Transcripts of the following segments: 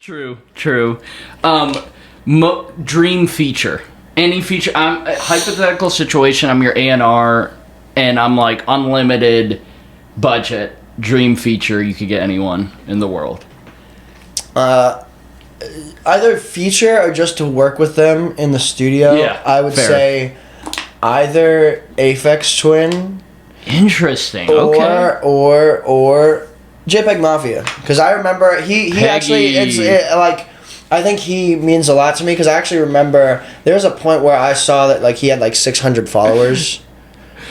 True. Dream feature. Any feature. Hypothetical situation, I'm your A&R, and I'm like unlimited budget. Dream feature, you could get anyone in the world. Either feature or just to work with them in the studio. Yeah, I would say either Aphex Twin. Interesting. Or JPEG Mafia, because I remember he actually I think he means a lot to me, because I actually remember there was a point where I saw that like he had like 600 followers.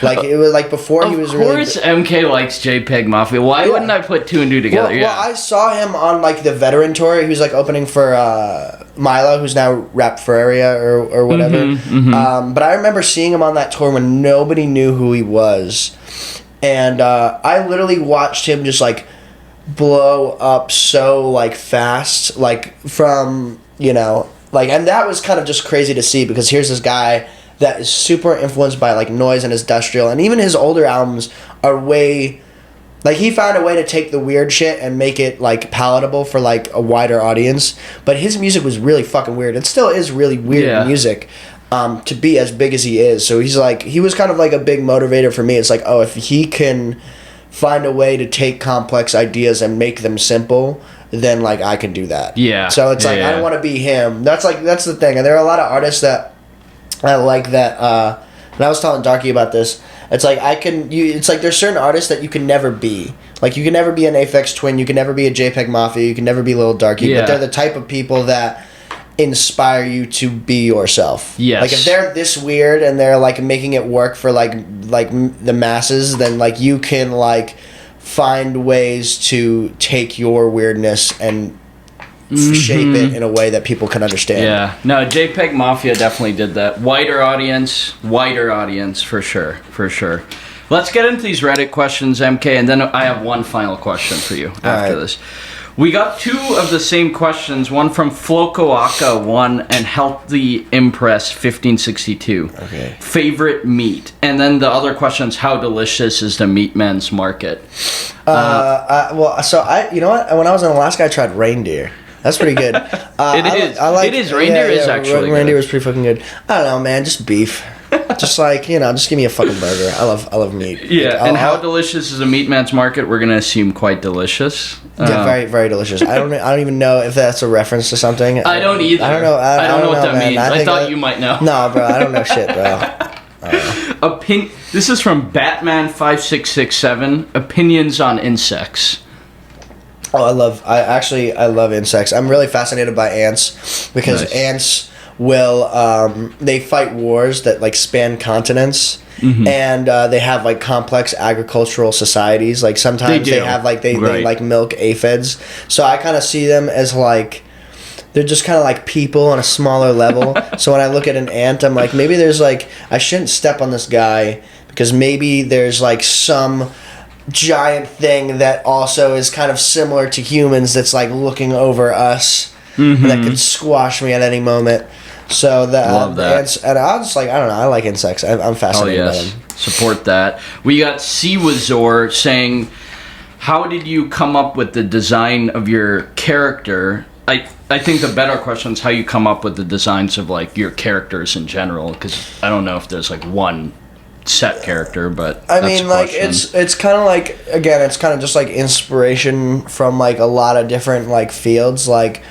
Like it was like before he was really. Of course, MK likes JPEG Mafia. Why wouldn't I put two and two together? Well, I saw him on like the veteran tour. He was like opening for Milo, who's now Rap Ferreria or whatever. But I remember seeing him on that tour when nobody knew who he was, and I literally watched him just like blow up so like fast, like from and that was kind of just crazy to see, because here's this guy that is super influenced by like noise and industrial, and even his older albums are way like he found a way to take the weird shit and make it like palatable for like a wider audience. But his music was really fucking weird. It still is really weird music to be as big as he is. So he was kind of like a big motivator for me. It's like, oh, if he can find a way to take complex ideas and make them simple, then like I can do that. Yeah. So it's I don't want to be him. That's the thing. And there are a lot of artists that I like that. And I was telling Darky about this. It's like it's like there's certain artists that you can never be. Like you can never be an Aphex Twin. You can never be a JPEG Mafia. You can never be Lil Darky. Yeah. But they're the type of people that inspire you to be yourself. Yes. Like if they're this weird and they're like making it work for like the masses, then like you can like find ways to take your weirdness and shape it in a way that people can understand. Yeah. No, JPEG Mafia definitely did that. Wider audience for sure. Let's get into these Reddit questions, MK, and then I have one final question for you after this. We got two of the same questions, one from Flocoaka1 and Healthy Impress 1562. Okay. Favorite meat. And then the other question is, how delicious is the Meat Man's Market? You know what? When I was in Alaska, I tried reindeer. That's pretty good. Reindeer is actually reindeer was pretty fucking good. I don't know, man. Just beef. Just just give me a fucking burger. I love meat. Yeah, and how delicious is a Meat Man's Market? We're gonna assume quite delicious. Yeah, very, very delicious. I don't even know if that's a reference to something. I don't either. I don't know. I don't know what that means. I thought you might know. No, bro. I don't know shit, bro. This is from Batman5667. Opinions on insects. Oh, I love insects. I'm really fascinated by ants, because ants will they fight wars that like span continents, and they have like complex agricultural societies. Like sometimes they have like they like milk aphids. So I kind of see them as like they're just kind of like people on a smaller level. So when I look at an ant, I'm like, maybe there's like I shouldn't step on this guy, because maybe there's like some giant thing that also is kind of similar to humans that's like looking over us that could squash me at any moment. So that ants, and I was like, I don't know, I like insects. I'm fascinated by them. Support that. We got Siwazor saying, how did you come up with the design of your character? I think the better question is how you come up with the designs of like your characters in general, because I don't know if there's like one set character, but I mean, like it's kind of like, again, it's kind of just like inspiration from like a lot of different like fields. Like,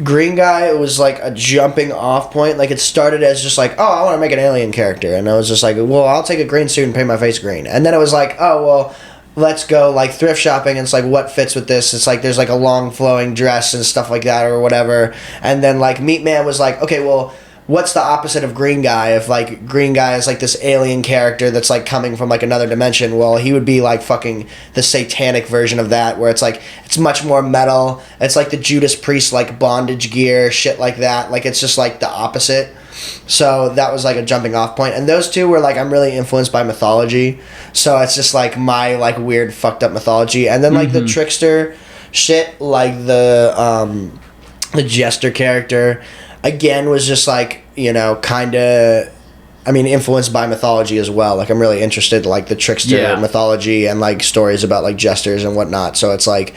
Green Guy was like a jumping off point. Like it started as just like, oh, I want to make an alien character, and I was just like, well, I'll take a green suit and paint my face green. And then it was like, oh, well, let's go like thrift shopping, and it's like, what fits with this? It's like there's like a long flowing dress and stuff like that or whatever. And then like Meat Man was like, okay, well, what's the opposite of Green Guy? If like Green Guy is like this alien character that's like coming from like another dimension, well, he would be like fucking the satanic version of that, where it's like it's much more metal. It's like the Judas Priest like bondage gear, shit like that. Like it's just like the opposite. So that was like a jumping off point. And those two were like, I'm really influenced by mythology, so it's just like my like weird fucked up mythology. And then like the trickster shit, like the jester character, again, was just like, kind of, I mean, influenced by mythology as well. Like, I'm really interested in, like, the trickster mythology and, like, stories about, like, jesters and whatnot. So it's like,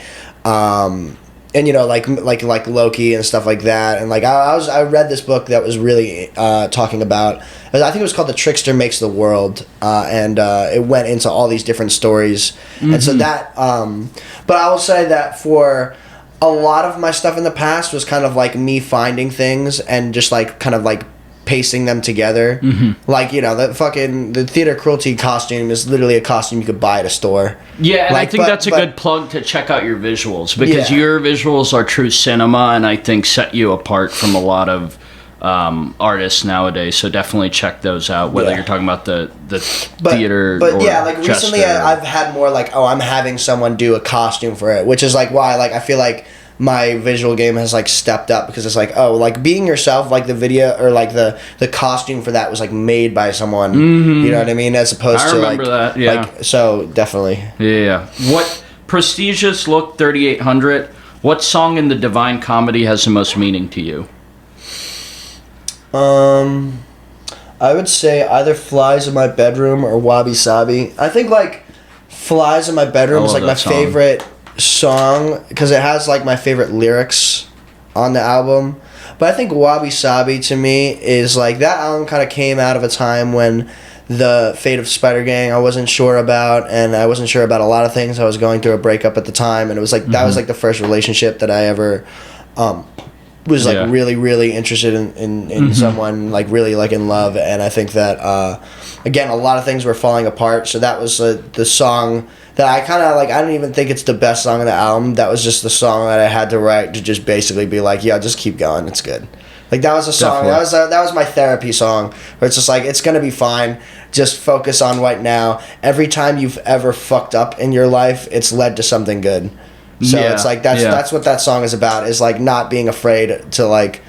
And you know, like Loki and stuff like that, and like I read this book that was really talking about. I think it was called "The Trickster Makes the World," and it went into all these different stories. And so that, but I will say that for a lot of my stuff in the past was kind of like me finding things and just like kind of like pasting them together. Like, you know, the theater cruelty costume is literally a costume you could buy at a store. Yeah, and like, I think that's a good plug to check out your visuals, because your visuals are true cinema, and I think set you apart from a lot of artists nowadays. So definitely check those out, whether you're talking about the theater but or yeah, like recently gesture. I've had more like, oh, I'm having someone do a costume for it, which is like why like I feel like my visual game has like stepped up, because it's like, oh, like being yourself, like the video or like the costume for that was like made by someone, you know what I mean, as opposed to remember that, like, so definitely. Yeah. What prestigious look 3800? What song in the Divine Comedy has the most meaning to you? I would say either Flies in My Bedroom or Wabi Sabi. I think like Flies in My Bedroom is like my favorite song because it has like my favorite lyrics on the album. But I think Wabi Sabi to me is like, that album kind of came out of a time when the fate of Spider Gang I wasn't sure about, and I wasn't sure about a lot of things. I was going through a breakup at the time, and it was like that was like the first relationship that I ever was like really, really interested in someone, like really like in love. And I think that again, a lot of things were falling apart, so that was the song that I kind of like. I don't even think it's the best song on the album. That was just the song that I had to write to just basically be like, yeah, just keep going, it's good. Like that was a song. That was my therapy song, where it's just like, it's gonna be fine. Just focus on right now. Every time you've ever fucked up in your life, it's led to something good. So it's like that's what that song is about. Is like not being afraid to like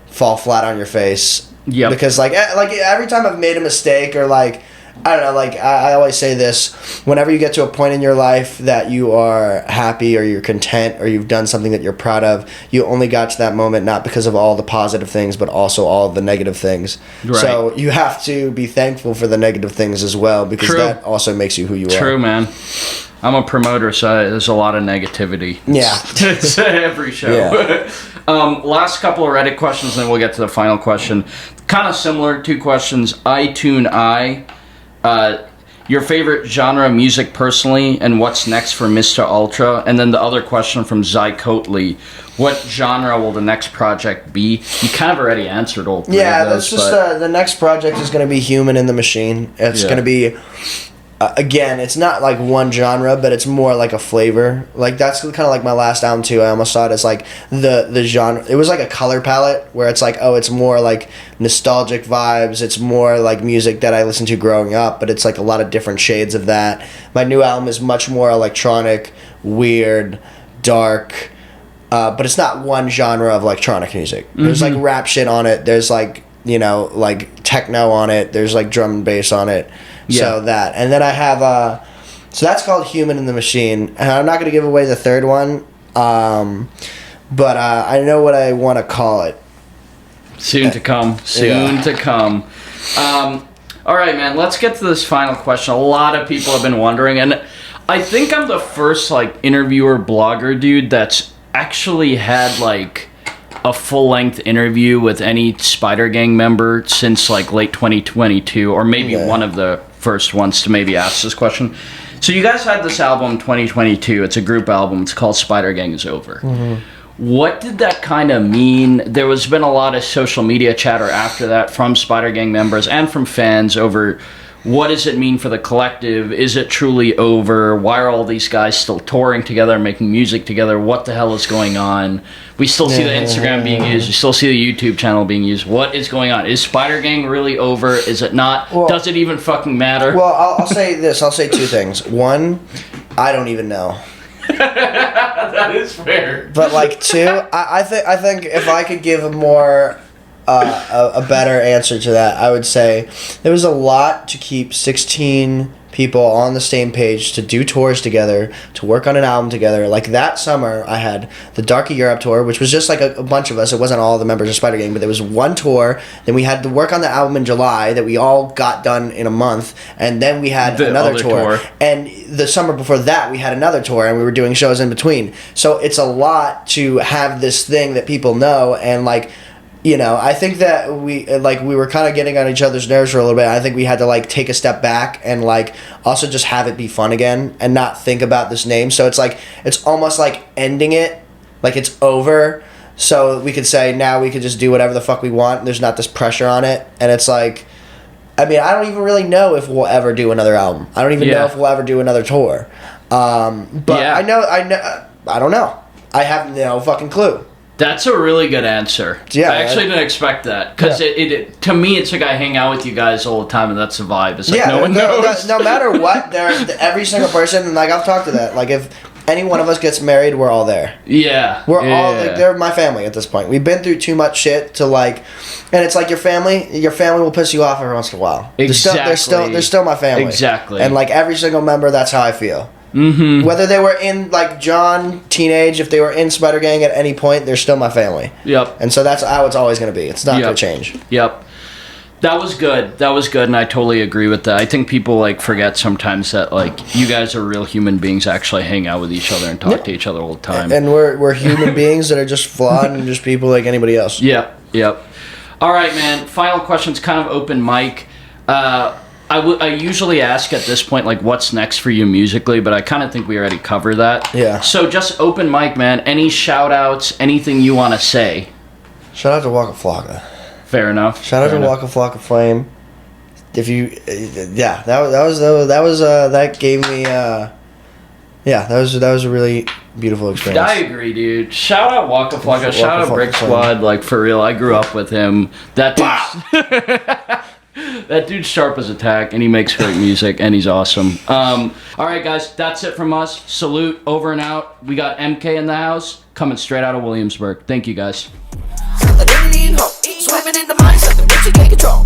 fall flat on your face. Yeah. Because like every time I've made a mistake, or like, I don't know, like I always say this, whenever you get to a point in your life that you are happy or you're content or you've done something that you're proud of, you only got to that moment not because of all the positive things, but also all of the negative things. Right. So you have to be thankful for the negative things as well, because that also makes you who you are. True, man. I'm a promoter, so there's a lot of negativity. Yeah. Every show. Yeah. Last couple of Reddit questions, then we'll get to the final question. Kind of similar, two questions. Your favorite genre of music personally, and what's next for Mr. Ultra? And then the other question from Zycotely, what genre will the next project be? You kind of already answered all three of those. That's just the next project is going to be Human in the Machine. It's going to be... again, it's not like one genre, but it's more like a flavor. Like that's kind of like my last album too. I almost saw it as like the genre. It was like a color palette where it's like, oh, it's more like nostalgic vibes. It's more like music that I listened to growing up, but it's like a lot of different shades of that. My new album is much more electronic, weird, dark, but it's not one genre of electronic music. There's like rap shit on it. There's like, you know, like techno on it. There's like drum and bass on it. Yeah. So that, and then I have so that's called Human in the Machine, and I'm not going to give away the third one, but I know what I want to call it. Soon to come. Soon to come. All right, man. Let's get to this final question. A lot of people have been wondering, and I think I'm the first like interviewer blogger dude that's actually had like a full-length interview with any Spider Gang member since like late 2022, or maybe one of the first ones to maybe ask this question. So you guys had this album 2022. It's a group album. It's called Spider Gang Is Over. What did that kind of mean? There was been a lot of social media chatter after that from Spider Gang members and from fans over what does it mean for the collective? Is it truly over? Why are all these guys still touring together, making music together? What the hell is going on? We still see the Instagram being used. We still see the YouTube channel being used. What is going on? Is Spider Gang really over? Is it not? Well, does it even fucking matter? Well, I'll say this. I'll say two things. One, I don't even know. That is fair. But like two, I think if I could give a more... a better answer to that, I would say there was a lot to keep 16 people on the same page to do tours together, to work on an album together. Like that summer, I had the Dark of Europe tour, which was just like a bunch of us. It wasn't all the members of Spider Gang, but there was one tour. Then we had to work on the album in July that we all got done in a month, and then we had another tour. And the summer before that, we had another tour, and we were doing shows in between. So it's a lot to have this thing that people know, and like, you know, I think that we were kind of getting on each other's nerves for a little bit. I think we had to like take a step back and like also just have it be fun again and not think about this name. So it's like, it's almost like ending it, like it's over. So we could say now we could just do whatever the fuck we want. There's not this pressure on it. And it's like, I mean, I don't even really know if we'll ever do another album. I don't even know if we'll ever do another tour. But I don't know. I have no fucking clue. That's a really good answer. Yeah, I actually didn't expect that, because it to me it's like I hang out with you guys all the time, and that's the vibe. It's like no one knows. No matter what, every single person, and like I've talked to that. Like if any one of us gets married, we're all there. Yeah, we're all like, they're my family at this point. We've been through too much shit to like, and it's like your family will piss you off every once in a while. Exactly. They're still my family. Exactly. And like every single member, that's how I feel. Mm-hmm. Whether they were in like John teenage, if they were in Spider Gang at any point, they're still my family. Yep. And so that's how it's always going to be. It's not going to change. Yep. That was good, and I totally agree with that. I think people like forget sometimes that like you guys are real human beings, actually hang out with each other and talk to each other all the time. And we're human beings that are just flawed and just people like anybody else. Yep. All right, man. Final question's kind of open mic. I usually ask at this point, like, what's next for you musically, but I kind of think we already covered that. Yeah. So just open mic, man. Any shout-outs, anything you want to say? Shout out to Waka Flocka. Fair enough. Shout out to Waka Flocka Flame. If you, that gave me, that was a really beautiful experience. I agree, dude. Shout out Waka Flocka. Shout out Brick Squad. Like, for real, I grew up with him. That dude's sharp as a tack, and he makes great music, and he's awesome. All right, guys, that's it from us. Salute, over and out. We got MK in the house, coming straight out of Williamsburg. Thank you, guys. Swimming in the mindset that you can't control.